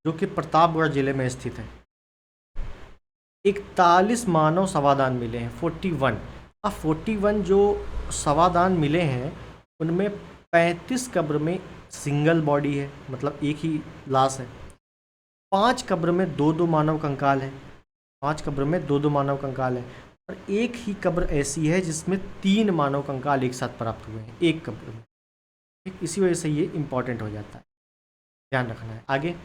जो कि प्रतापगढ़ जिले में स्थित है, 41 मानव शवादान मिले हैं, 41। अब 41 जो शवादान मिले हैं उनमें 35 कब्र में सिंगल बॉडी है, मतलब एक ही लाश है। 5 कब्र में 2-2 मानव कंकाल है, 5 कब्र में 2-2 मानव कंकाल है। और एक ही कब्र ऐसी है जिसमें 3 मानव कंकाल एक साथ प्राप्त हुए हैं एक कब्र में। ठीक, इसी वजह से ये इंपॉर्टेंट हो जाता है, ध्यान रखना है। आगे,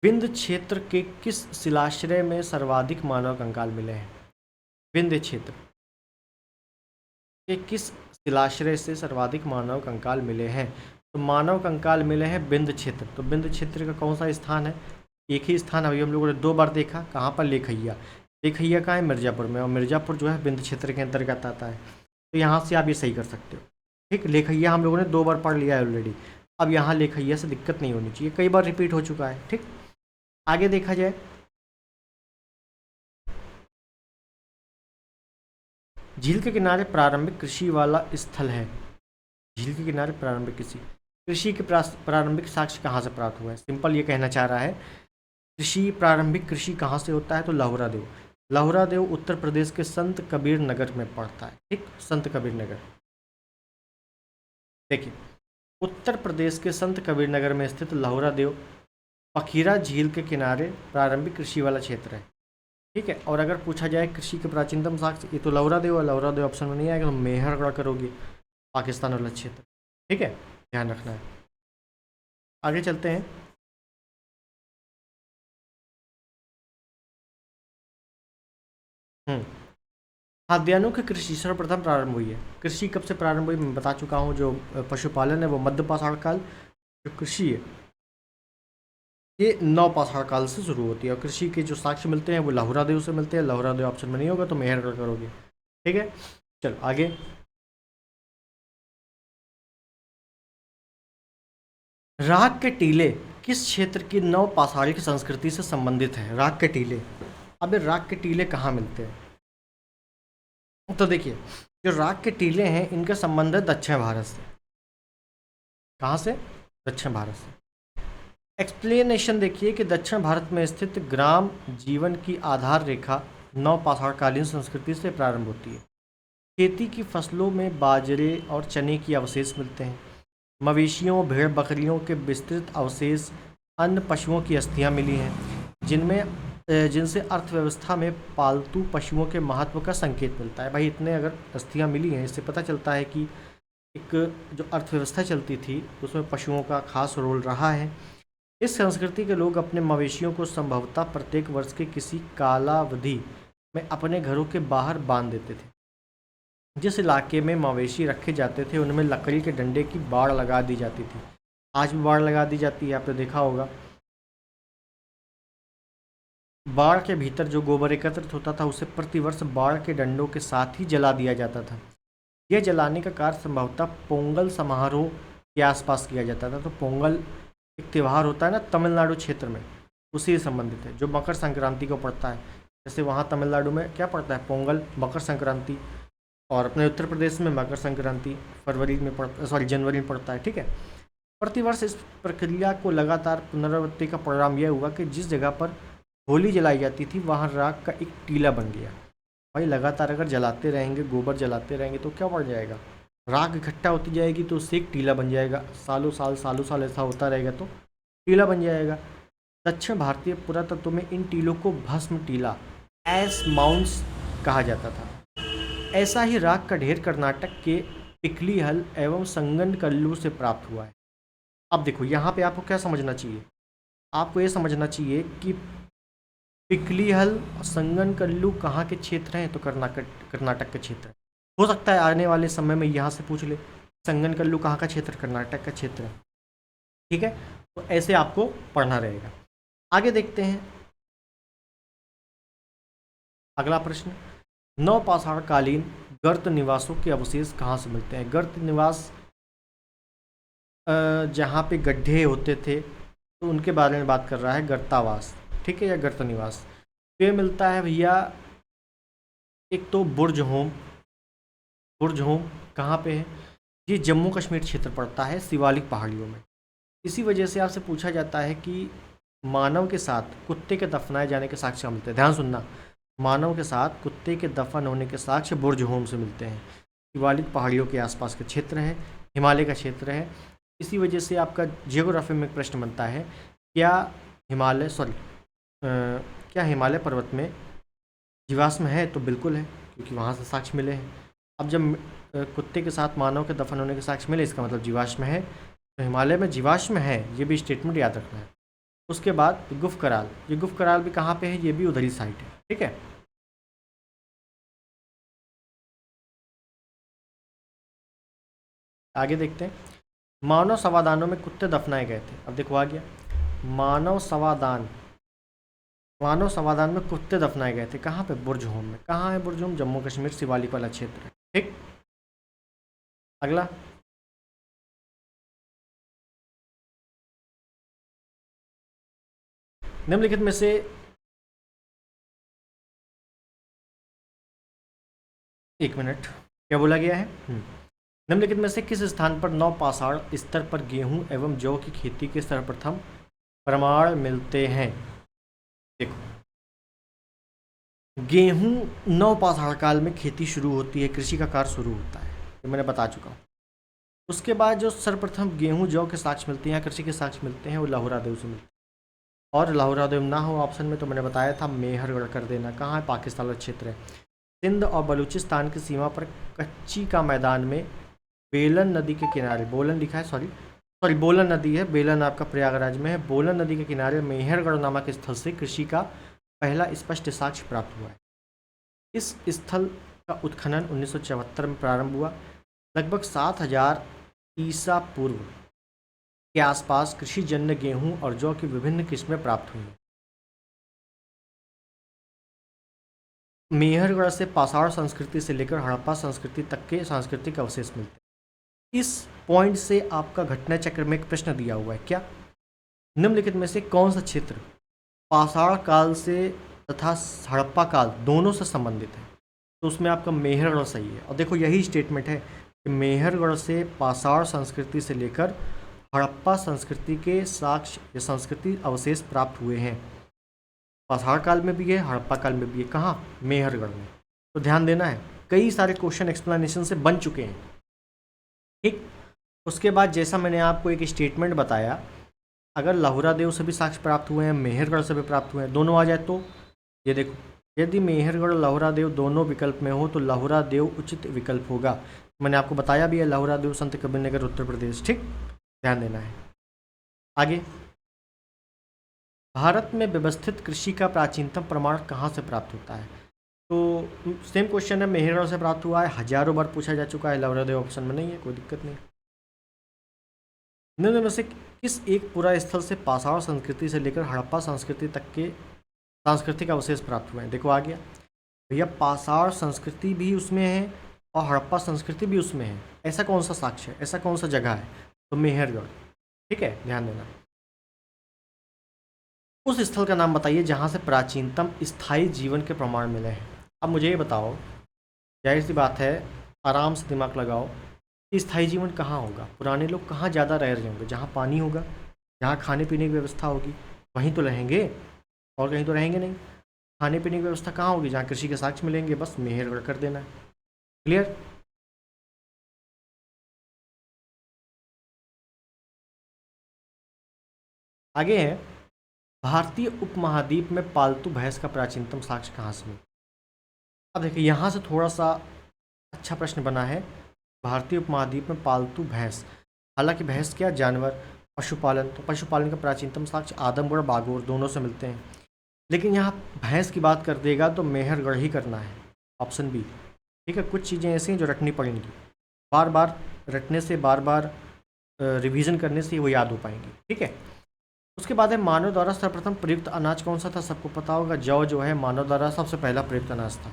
विंध्य क्षेत्र के किस शिलाश्रय में सर्वाधिक मानव कंकाल मिले हैं? विंध्य क्षेत्र के किस शिलाश्रय से सर्वाधिक मानव कंकाल मिले हैं? तो मानव कंकाल मिले हैं विंध्य क्षेत्र। तो विंध्य क्षेत्र का कौन सा स्थान है? एक ही स्थान अभी हम लोगों ने 2 बार देखा, कहाँ पर, लेखैया। लेखैया कहाँ है? मिर्ज़ापुर में, और मिर्ज़ापुर जो है विंध्य क्षेत्र के अंतर्गत आता है। तो यहाँ से आप ये सही कर सकते हो। ठीक, लेखैया हम लोगों ने 2 बार पढ़ लिया है ऑलरेडी। अब यहाँ लेखैया से दिक्कत नहीं होनी चाहिए, कई बार रिपीट हो चुका है। ठीक, आगे देखा जाए, झील के किनारे प्रारंभिक कृषि वाला स्थल है। झील के किनारे प्रारंभिक कृषि के प्रारंभिक साक्ष्य कहाँ से प्राप्त हुआ है? सिंपल ये कहना चाह रहा है, प्रारंभिक कृषि कहाँ से होता है? तो लहुरा देव। लहुरा देव उत्तर प्रदेश के संत कबीर नगर में पड़ता है। ठीक, संत कबीर नगर। देखिए, उत्तर प्रदेश के संत कबीर नगर में स्थित लहुरा देव पखीरा झील के किनारे प्रारंभिक कृषि वाला क्षेत्र है। ठीक है, और अगर पूछा जाए कृषि के प्राचीनतम साक्ष्य, ये तो लहुरा देव, और लहुरा देव ऑप्शन में नहीं आएगा, तो मेहरगढ़ करोगे, पाकिस्तान वाला क्षेत्र। ठीक है, ध्यान रखना है। आगे चलते हैं। खाद्यान्नों की कृषि सर्वप्रथम प्रारंभ हुई है। कृषि कब से प्रारंभ हुई मैं बता चुका हूँ। जो पशुपालन है वो मध्य पाषाण काल, जो कृषि है ये नव पाषाण काल से शुरू होती है। और कृषि के जो साक्ष्य मिलते हैं वो लहुरा देव से मिलते हैं। लहुरा देव ऑप्शन में नहीं होगा तो मेहरगढ़ करोगे। ठीक है, चलो आगे। राग के टीले किस क्षेत्र की नव पाषाणिक संस्कृति से संबंधित है? राग के टीले, अब ये राग के टीले कहाँ मिलते हैं? तो देखिए, जो राग के टीले हैं इनका संबंध है दक्षिण भारत से। कहाँ से? दक्षिण भारत से। एक्सप्लेनेशन देखिए कि दक्षिण भारत में स्थित ग्राम जीवन की आधार रेखा नव पाषाणकालीन संस्कृति से प्रारंभ होती है। खेती की फसलों में बाजरे और चने की अवशेष मिलते हैं। मवेशियों, भेड़ बकरियों के विस्तृत अवशेष, अन्य पशुओं की अस्थियां मिली हैं जिनसे अर्थव्यवस्था में पालतू पशुओं के महत्व का संकेत मिलता है। भाई, इतने अगर अस्थियां मिली हैं इससे पता चलता है कि एक जो अर्थव्यवस्था चलती थी उसमें पशुओं का खास रोल रहा है। इस संस्कृति के लोग अपने मवेशियों को संभवतः प्रत्येक वर्ष के किसी कालावधि में अपने घरों के बाहर बांध देते थे। जिस इलाके में मवेशी रखे जाते थे उनमें लकड़ी के डंडे की बाड़ लगा दी जाती थी। आज भी बाड़ लगा दी जाती है, आपने देखा होगा। बाड़ के भीतर जो गोबर एकत्रित होता था उसे प्रतिवर्ष बाड़ के डंडों के साथ ही जला दिया जाता था। यह जलाने का कार्य संभवतः पोंगल समारोह के आसपास किया जाता था। तो पोंगल एक त्यौहार होता है ना तमिलनाडु क्षेत्र में, उसी से संबंधित है, जो मकर संक्रांति को पड़ता है। जैसे वहाँ तमिलनाडु में क्या पड़ता है? पोंगल, मकर संक्रांति। और अपने उत्तर प्रदेश में मकर संक्रांति जनवरी में पड़ता है। ठीक है, प्रतिवर्ष इस प्रक्रिया को लगातार पुनरावृत्ति का परिणाम यह हुआ कि जिस जगह पर होली जलाई जाती थी वहाँ राख का एक टीला बन गया। भाई, लगातार अगर जलाते रहेंगे, गोबर जलाते रहेंगे तो क्या बढ़ जाएगा? राख इकट्ठा होती जाएगी तो उससे एक टीला बन जाएगा। सालों साल ऐसा होता रहेगा तो टीला बन जाएगा। दक्षिण भारतीय पुरातत्व में इन टीलों को भस्म टीला, एस माउंट्स कहा जाता था। ऐसा ही राख का ढेर कर्नाटक के पिकलीहल एवं संगनकल्लू से प्राप्त हुआ है। अब देखो, यहाँ पे आपको क्या समझना चाहिए? आपको ये समझना चाहिए कि पिकलीहल और संगनकल्लू कहाँ के क्षेत्र हैं? तो कर्नाटक के क्षेत्र। हो सकता है आने वाले समय में यहाँ से पूछ ले, संगनकल्लू कहाँ का क्षेत्र? कर्नाटक का क्षेत्र है। ठीक है, तो ऐसे आपको पढ़ना रहेगा। आगे देखते हैं। अगला प्रश्न, नवपाषाण कालीन गर्त निवासों के अवशेष कहाँ से मिलते हैं? गर्त निवास जहाँ पे गड्ढे होते थे तो उनके बारे में बात कर रहा है, गर्तावास, ठीक है, या गर्त निवास। तो ये मिलता है भैया, एक तो बुर्ज होम। बुर्ज होम कहाँ पे है? ये जम्मू कश्मीर क्षेत्र पड़ता है, शिवालिक पहाड़ियों में। इसी वजह से आपसे पूछा जाता है कि मानव के साथ कुत्ते के दफनाए जाने के साक्ष्य मिलते हैं। ध्यान सुनना, मानव के साथ कुत्ते के दफन होने के साक्ष्य बुर्ज होम से मिलते हैं। शिवालिक पहाड़ियों के आसपास का क्षेत्र है, हिमालय का क्षेत्र है। इसी वजह से आपका जियोग्राफी में एक प्रश्न बनता है, क्या क्या हिमालय पर्वत में जीवाश्म है? तो बिल्कुल है, क्योंकि वहाँ से साक्ष्य मिले हैं। अब जब कुत्ते के साथ मानव के दफन होने के साक्ष्य मिले, इसका मतलब जीवाश्म है। तो हिमालय में जीवाश्म है, ये भी स्टेटमेंट याद रखना है। उसके बाद गुफ कराल, ये गुफ कराल भी कहाँ पे है? ये भी उधर ही साइट है, ठीक है। आगे देखते हैं, मानव सवादानों में कुत्ते दफनाए गए थे। अब देखो आ गया, मानव सवादान। मानव समाधान में कुत्ते दफनाए गए थे, कहाँ पे? बुर्ज होम में। कहाँ है बुर्ज होम? जम्मू कश्मीर शिवालिक वाला क्षेत्र है, ठीक। अगला, निम्नलिखित में से एक मिनट, क्या बोला गया है? निम्नलिखित में से किस स्थान पर नवपाषाण स्तर पर गेहूं एवं जौ की खेती के सर्वप्रथम प्रमाण मिलते हैं? देखो, गेहूं नवपाषाण काल में खेती शुरू होती है, कृषि का कार्य शुरू होता है, ये मैंने बता चुका हूँ। उसके बाद जो सर्वप्रथम गेहूं जौ के साक्ष्य मिलते हैं या कृषि के साक्ष्य मिलते हैं, वो लाहुरा देव से मिलते हैं। और लाहुरा देव ना हो ऑप्शन में तो मैंने बताया था मेहरगढ़ कर देना। कहाँ है? पाकिस्तान वाला क्षेत्र है। सिंध और बलूचिस्तान की सीमा पर कच्ची का मैदान में बेलन नदी के किनारे, बोलन लिखा है, सॉरी बोलन नदी है, बेलन आपका प्रयागराज में है। बोलन नदी के किनारे मेहरगढ़ नामक स्थल से कृषि का पहला स्पष्ट साक्ष्य प्राप्त हुआ है। इस स्थल का उत्खनन 1974 में प्रारंभ हुआ। लगभग 7000 ईसा पूर्व के आसपास कृषि जन्य गेहूं और जौ की विभिन्न किस्में प्राप्त हुई हैं। मेहरगढ़ से पाषाण संस्कृति से लेकर हड़प्पा संस्कृति तक के सांस्कृतिक अवशेष मिलते हैं। इस पॉइंट से आपका घटना चक्र में एक प्रश्न दिया हुआ है, क्या? निम्नलिखित में से कौन सा क्षेत्र पाषाण काल से तथा हड़प्पा काल दोनों से संबंधित है? तो उसमें आपका मेहरगढ़ सही है। और देखो यही स्टेटमेंट है कि मेहरगढ़ से पाषाण संस्कृति से लेकर हड़प्पा संस्कृति के साक्ष्य या संस्कृति अवशेष प्राप्त हुए हैं। पाषाण काल में भी है, हड़प्पा काल में भी है। कहाँ? मेहरगढ़ में। तो ध्यान देना है, कई सारे क्वेश्चन एक्सप्लेनेशन से बन चुके हैं, ठीक। उसके बाद जैसा मैंने आपको एक स्टेटमेंट बताया, अगर लाहुरा देव से भी साक्ष्य प्राप्त हुए हैं, मेहरगढ़ से भी प्राप्त हुए हैं, दोनों आ जाए तो ये देखो, यदि मेहरगढ़ लाहुरा देव दोनों विकल्प में हो तो लाहुरा देव उचित विकल्प होगा। मैंने आपको बताया भी है, लाहुरा देव संत कबीर नगर उत्तर प्रदेश, ठीक। ध्यान देना है। आगे, भारत में व्यवस्थित कृषि का प्राचीनतम प्रमाण कहाँ से प्राप्त होता है? तो सेम क्वेश्चन है, मेहरगढ़ से प्राप्त हुआ है, हजारों बार पूछा जा चुका है, लाहुरा देव ऑप्शन में नहीं है, कोई दिक्कत नहीं। निम्न में से किस एक पूरा स्थल से पाषाण संस्कृति से लेकर हड़प्पा संस्कृति तक के सांस्कृतिक अवशेष प्राप्त हुए हैं? देखो आ गया भैया, पाषाण संस्कृति भी उसमें है और हड़प्पा संस्कृति भी उसमें है। ऐसा कौन सा साक्ष्य है, ऐसा कौन सा जगह है? तो मेहरगढ़, ठीक है, ध्यान देना। उस स्थल का नाम बताइए जहाँ से प्राचीनतम स्थायी जीवन के प्रमाण मिले हैं। अब मुझे ये बताओ, जाहिर सी बात है, आराम से दिमाग लगाओ, कि स्थायी जीवन कहाँ होगा? पुराने लोग कहाँ ज़्यादा रह रहे होंगे? जहाँ पानी होगा, जहाँ खाने पीने की व्यवस्था होगी, वहीं तो रहेंगे, और कहीं तो रहेंगे नहीं। खाने पीने की व्यवस्था कहाँ होगी? जहाँ कृषि के साक्ष्य मिलेंगे। बस मेहरगढ़ कर देना है, क्लियर। आगे है, भारतीय उपमहाद्वीप में पालतू भैंस का प्राचीनतम साक्ष्य कहाँ से मिला? अब देखिए, यहाँ से थोड़ा सा अच्छा प्रश्न बना है। भारतीय उपमहाद्वीप में पालतू भैंस, हालांकि भैंस क्या, जानवर, पशुपालन, तो पशुपालन का प्राचीनतम साक्ष्य आदमगढ़ बागोर दोनों से मिलते हैं। लेकिन यहाँ भैंस की बात कर देगा तो मेहरगढ़ ही करना है, ऑप्शन बी, ठीक है। कुछ चीज़ें ऐसी हैं जो रटनी पड़ेंगी, बार बार रटने से, बार बार रिवीजन करने से वो याद हो पाएंगी, ठीक है। उसके बाद है मानव द्वारा सर्वप्रथम प्रयुक्त अनाज कौन सा था? सबको पता होगा, जौ जो है मानव द्वारा सबसे पहला प्रयुक्त अनाज था।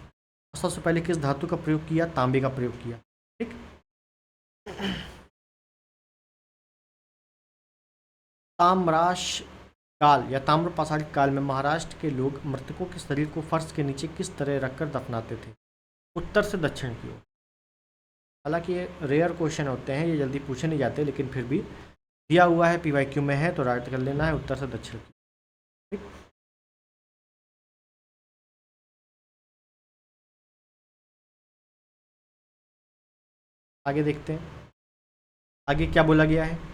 सबसे पहले किस धातु का प्रयोग किया? तांबे का प्रयोग किया। ठीक। ताम्राश काल या ताम्र पाषाण काल में महाराष्ट्र के लोग मृतकों के शरीर को फर्श के नीचे किस तरह रखकर दफनाते थे? उत्तर से दक्षिण की ओर। हालांकि ये रेयर क्वेश्चन होते हैं, ये जल्दी पूछे नहीं जाते, लेकिन फिर भी दिया हुआ है, PYQ में है तो राइट कर लेना है, उत्तर से दक्षिण की। ठीक। आगे देखते हैं आगे क्या बोला गया है।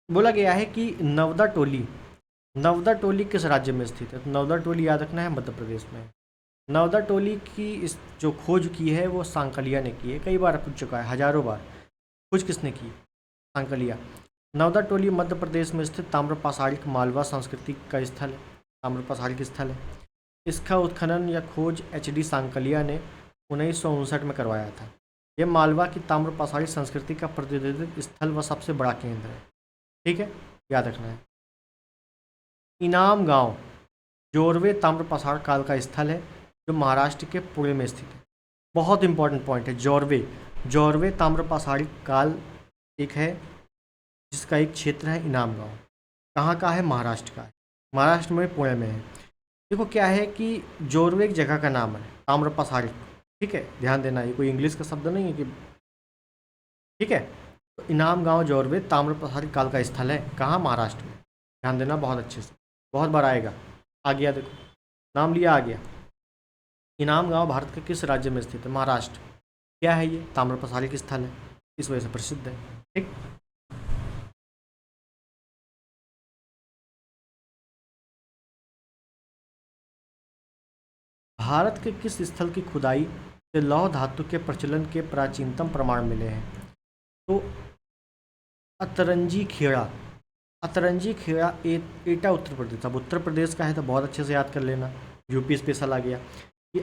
बोला गया है कि नवदा टोली किस राज्य में स्थित है? तो नवदा टोली याद रखना है, मध्य प्रदेश में है। नवदा टोली की इस जो खोज की है वो सांकलिया ने की है, कई बार पूछ चुका है, हजारों बार। खोज किसने की? सांकलिया। नवदा टोली मध्य प्रदेश में स्थित ताम्रपाषाणिक मालवा संस्कृति का स्थल है, ताम्रपाषाणिक स्थल है। इसका उत्खनन या खोज HD सांकलिया ने 1959 में करवाया था। यह मालवा की ताम्रपाषाणिक संस्कृति का प्रतिनिधित्व स्थल व सबसे बड़ा केंद्र है। ठीक है, याद रखना है। इनाम गांव जोरवे ताम्रपाषाण काल का स्थल है जो महाराष्ट्र के पुणे में स्थित है। बहुत इंपॉर्टेंट पॉइंट है, जोरवे ताम्रपाषाणिक काल एक है जिसका एक क्षेत्र है इनाम गांव। कहाँ का है? महाराष्ट्र का है, महाराष्ट्र में पुणे में है। देखो क्या है कि जोरवे एक जगह का नाम है, ताम्रपाषाणिक। ठीक है, ध्यान देना, ये कोई इंग्लिश का शब्द नहीं है कि, ठीक है। तो इनाम गांव जोरवे ताम्रपाषाणिक काल का स्थल है, कहाँ? महाराष्ट्र में। ध्यान देना बहुत अच्छे से, बहुत बार आएगा। आ गया, देखो नाम लिया, आ गया। इनाम गांव भारत के किस राज्य में स्थित है? महाराष्ट्र। क्या है ये? ताम्रपाषाणिक स्थल है, इस वजह से प्रसिद्ध है। ठीक। भारत के किस स्थल की खुदाई से लौह धातु के प्रचलन के प्राचीनतम प्रमाण मिले हैं? तो अतरंजी खेड़ा एटा उत्तर प्रदेश। अब उत्तर प्रदेश का है तो बहुत अच्छे से याद कर लेना, यूपी स्पेशल आ गया। ये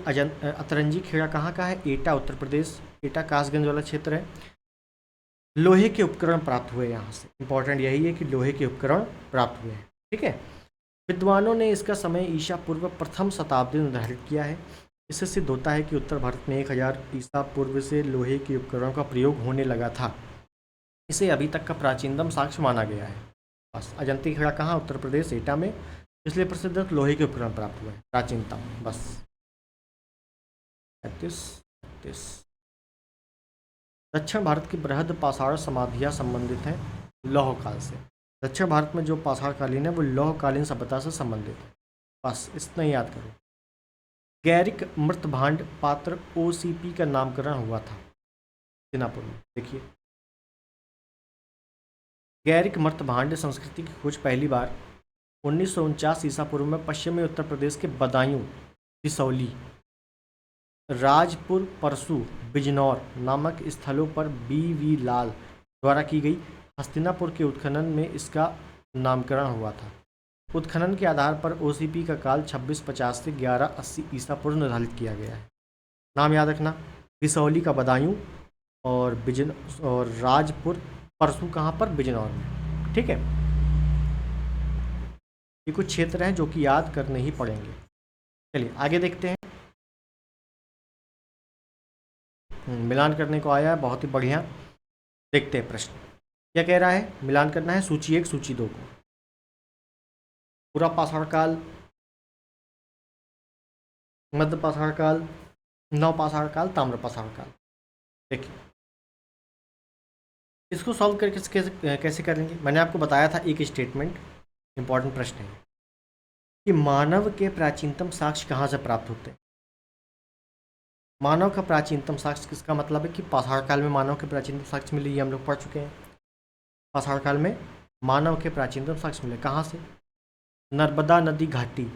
अतरंजी खेड़ा कहाँ का है? एटा उत्तर प्रदेश, एटा कासगंज वाला क्षेत्र है। लोहे के उपकरण प्राप्त हुए यहाँ से, इंपॉर्टेंट यही है कि लोहे के उपकरण प्राप्त हुए हैं। ठीक है, विद्वानों ने इसका समय ईसा पूर्व प्रथम शताब्दी निर्धारित किया है। इससे सिद्ध होता है कि उत्तर भारत में 1000 ईसा पूर्व से लोहे के उपकरणों का प्रयोग होने लगा था। इसे अभी तक का प्राचीनतम साक्ष्य माना गया है। बस, अजंती खेड़ा कहाँ? उत्तर प्रदेश, एटा में, इसलिए प्रसिद्ध लोहे के उपकरण प्राप्त हुए हैं, प्राचीनतम। बस 33। दक्षिण भारत की बृहद पाषाण समाधियाँ संबंधित हैं लौह काल से। दक्षिण भारत में जो पाषाणकालीन है वो लौहकालीन सभ्यता से संबंधित है। बस इतना ही याद करो। गैरिक मृतभांड पात्र OCP का नामकरण हुआ था हस्तिनापुर में। देखिए, गैरिक मृतभांड संस्कृति की खोज पहली बार 1949 ईसा पूर्व में पश्चिमी उत्तर प्रदेश के बदायूं, बिसौली, राजपुर, परसू, बिजनौर नामक स्थलों पर BV लाल द्वारा की गई हस्तिनापुर के उत्खनन में इसका नामकरण हुआ था। उत्खनन के आधार पर OCP का काल 2650 से 1180 ईसा पूर्व निर्धारित किया गया है। नाम याद रखना, बिसौली का बदायूं और राजपुर, परसू कहाँ पर? बिजनौर में। ठीक है, ये कुछ क्षेत्र हैं जो कि याद करने ही पड़ेंगे। चलिए आगे देखते हैं। मिलान करने को आया है, बहुत ही बढ़िया। देखते हैं प्रश्न क्या कह रहा है। मिलान करना है सूची 1 सूची 2 को। पूरा पाषाण काल, मध्य पाषाण काल, नव पाषाण काल, ताम्र पाषाण काल। देखिए इसको सॉल्व करके कैसे करेंगे। मैंने आपको बताया था एक स्टेटमेंट, इंपॉर्टेंट प्रश्न है कि मानव के प्राचीनतम साक्ष्य कहाँ से प्राप्त होते हैं। मानव का प्राचीनतम साक्ष्य किसका मतलब है कि पाषाण काल में मानव के प्राचीनतम साक्ष्य मिले, ये हम लोग पढ़ चुके हैं। पाषाण काल में मानव के प्राचीनतम साक्ष्य मिले कहाँ से? नर्मदा नदी घाटी,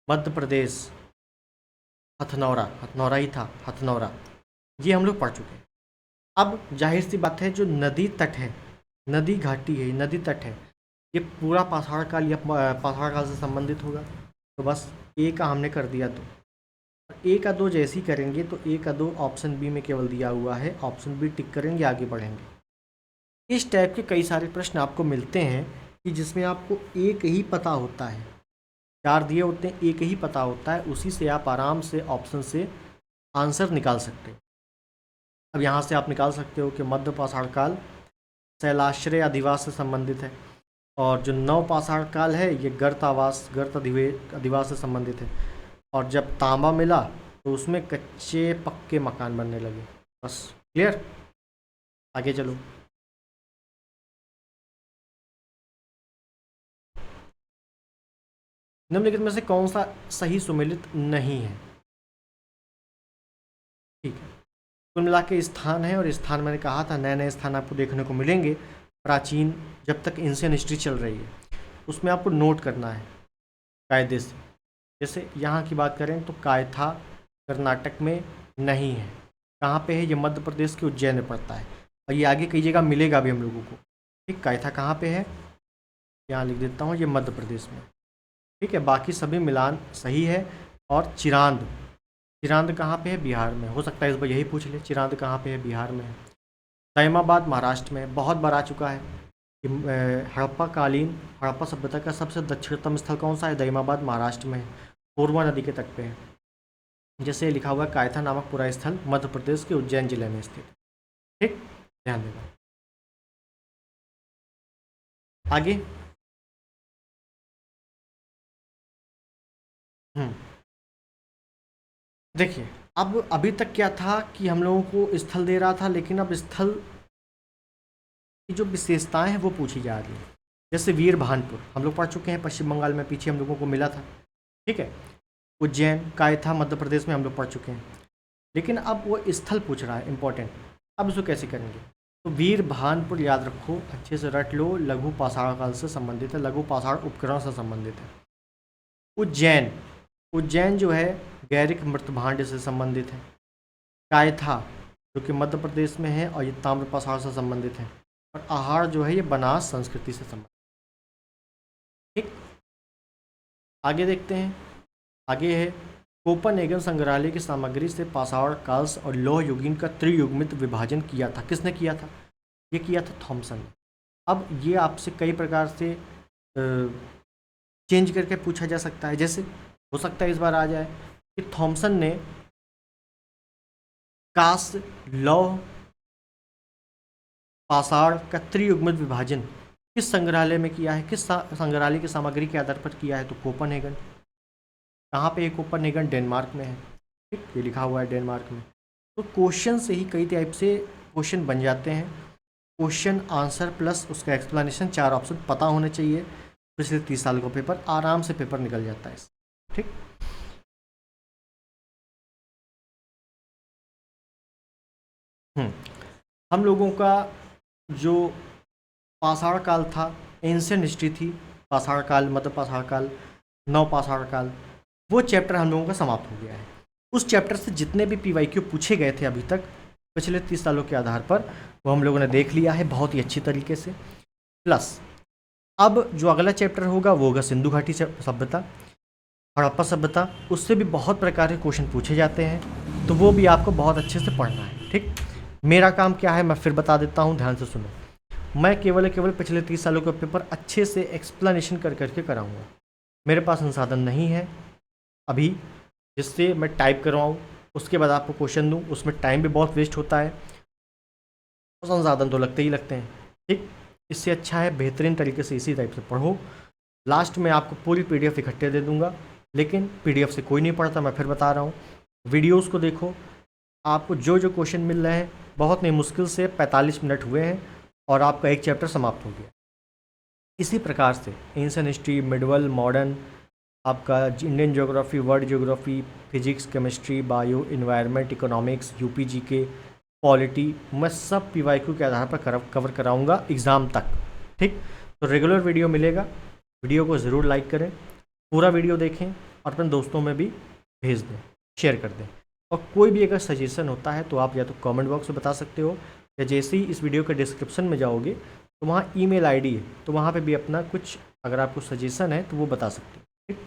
मध्य प्रदेश, हथनौरा ही था, हथनौरा, ये हम लोग पढ़ चुके हैं। अब जाहिर सी बात है जो नदी तट है, नदी घाटी है, नदी तट है, ये पूरा पाषाण काल या पाषाण काल से संबंधित होगा। तो बस ए का हमने कर दिया। तो एक या दो जैसी करेंगे तो एक या दो ऑप्शन बी में केवल दिया हुआ है, ऑप्शन बी टिक करेंगे, आगे बढ़ेंगे। इस टाइप के कई सारे प्रश्न आपको मिलते हैं कि जिसमें आपको एक ही पता होता है, 4 दिए होते हैं, एक ही पता होता है, उसी से आप आराम से ऑप्शन से आंसर निकाल सकते हो। अब यहाँ से आप निकाल सकते हो कि मध्य पाषाण काल शैलाश्रय अधिवास से संबंधित है, और जो नव पाषाण काल है ये गर्त अधिवास से संबंधित है, और जब तांबा मिला तो उसमें कच्चे पक्के मकान बनने लगे। बस क्लियर, आगे चलो। निम्नलिखित में से कौन सा सही सुमेलित नहीं है? ठीक है, कुल मिला के स्थान है, और स्थान मैंने कहा था नए नए स्थान आपको देखने को मिलेंगे प्राचीन, जब तक एंशिएंट हिस्ट्री चल रही है उसमें आपको नोट करना है कायदे से। जैसे यहाँ की बात करें तो कायथा कर्नाटक में नहीं है, कहाँ पे है? ये मध्य प्रदेश के उज्जैन में पड़ता है, और ये आगे कई जगह मिलेगा भी हम लोगों को। ठीक, कायथा कहाँ पे है? यहाँ लिख देता हूँ, ये मध्य प्रदेश में। ठीक है, बाकी सभी मिलान सही है। और चिरांद, चिरांद कहाँ पे है? बिहार में। हो सकता है इस बार यही पूछ ले, चिरांद कहाँ पे है? बिहार में है। तैमाबाद महाराष्ट्र में, बहुत बार आ चुका है। हड़प्पा सभ्यता का सबसे दक्षिणतम स्थल कौन सा है? दैमाबाद महाराष्ट्र में है, पूर्वा नदी के तट पे है। जैसे लिखा हुआ है कायथा नामक पूरा स्थल मध्य प्रदेश के उज्जैन जिले में स्थित है। ठीक, ध्यान देना। आगे देखिए, अब अभी तक क्या था कि हम लोगों को स्थल दे रहा था, लेकिन अब स्थल की जो विशेषताएं हैं वो पूछी जा रही है। जैसे वीर भानपुर हम लोग पढ़ चुके हैं, पश्चिम बंगाल में पीछे हम लोगों को मिला था। ठीक है, उज्जैन कायथा मध्य प्रदेश में हम लोग पढ़ चुके हैं, लेकिन अब वो स्थल पूछ रहा है इंपॉर्टेंट। अब इसको कैसे करेंगे? तो वीर भानपुर याद रखो, अच्छे से रट लो, लघु पाषाण काल से संबंधित है, लघु पाषाण उपकरण से संबंधित है। उज्जैन, उज्जैन जो है गैरिक मृतभांड से संबंधित है। कायथा जो कि मध्य प्रदेश में है और ये ताम्र पाषाण से संबंधित है। और आहार जो है ये बनास संस्कृति से संबंधित। ठीक, आगे देखते हैं। आगे है कोपनहेगन संग्रहालय की सामग्री से पाषाण काल और लौह युगीन का त्रियुग्मित विभाजन किया था। किसने किया था? ये किया था थॉमसन ने। अब ये आपसे कई प्रकार से चेंज करके पूछा जा सकता है। जैसे हो सकता है इस बार आ जाए कि थॉमसन ने कांस्य लौह पाषाण का त्रियुग्मित विभाजन किस संग्रहालय में किया है? किस संग्रहालय की सामग्री के आधार पर किया है? तो कोपनहेगन। कहाँ पे है कोपनहेगन? डेनमार्क में है। ठीक, ये लिखा हुआ है डेनमार्क में। तो क्वेश्चन से ही कई टाइप से क्वेश्चन बन जाते हैं। क्वेश्चन आंसर प्लस उसका एक्सप्लेनेशन, 4 ऑप्शन पता होने चाहिए। पिछले 30 साल का पेपर आराम से पेपर निकल जाता है। ठीक, हम लोगों का जो पाषाण काल था, एंशिएंट हिस्ट्री थी, पाषाण काल, मध्य पाषाण काल, नव पाषाण काल, वो चैप्टर हम लोगों का समाप्त हो गया है। उस चैप्टर से जितने भी PYQ पूछे गए थे अभी तक पिछले 30 सालों के आधार पर, वो हम लोगों ने देख लिया है बहुत ही अच्छी तरीके से। प्लस अब जो अगला चैप्टर होगा वो होगा सिंधु घाटी सभ्यता, हड़प्पा सभ्यता। उससे भी बहुत प्रकार के क्वेश्चन पूछे जाते हैं, तो वो भी आपको बहुत अच्छे से पढ़ना है। ठीक, मेरा काम क्या है मैं फिर बता देता हूँ, ध्यान से सुनो। मैं केवल पिछले 30 सालों का पेपर अच्छे से एक्सप्लेनेशन कर करके कराऊंगा। मेरे पास संसाधन नहीं है अभी जिससे मैं टाइप करवाऊँ, उसके बाद आपको क्वेश्चन दूँ, उसमें टाइम भी बहुत वेस्ट होता है और संसाधन तो लगते ही लगते हैं। ठीक, इससे अच्छा है बेहतरीन तरीके से इसी टाइप से पढ़ो। लास्ट में आपको पूरी PDF इकट्ठे दे दूंगा, लेकिन PDF से कोई नहीं पढ़ता, मैं फिर बता रहा हूँ। वीडियोस को देखो, आपको जो जो क्वेश्चन मिल रहे हैं, बहुत नहीं मुश्किल से 45 मिनट हुए हैं और आपका एक चैप्टर समाप्त हो गया। इसी प्रकार से एंशिएंट हिस्ट्री, मिडवल, मॉडर्न, आपका Indian geography, world geography, physics, chemistry, bio, environment, economics, UPGK, polity, मैं सब PYQ के आधार पर कवर कराऊंगा एग्ज़ाम तक। ठीक, तो रेगुलर वीडियो मिलेगा। वीडियो को ज़रूर लाइक करें, पूरा वीडियो देखें और अपने दोस्तों में भी भेज दें, शेयर कर दें। और कोई भी अगर सजेशन होता है तो आप या तो कमेंट बॉक्स में बता सकते हो, या जैसे ही इस वीडियो के डिस्क्रिप्शन में जाओगे तो वहाँ email ID है, तो वहाँ पे भी अपना कुछ अगर आपको सजेशन है तो वो बता सकते हो। ठीक,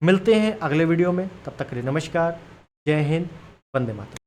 मिलते हैं अगले वीडियो में, तब तक के लिए नमस्कार। जय हिंद, वंदे मातरम।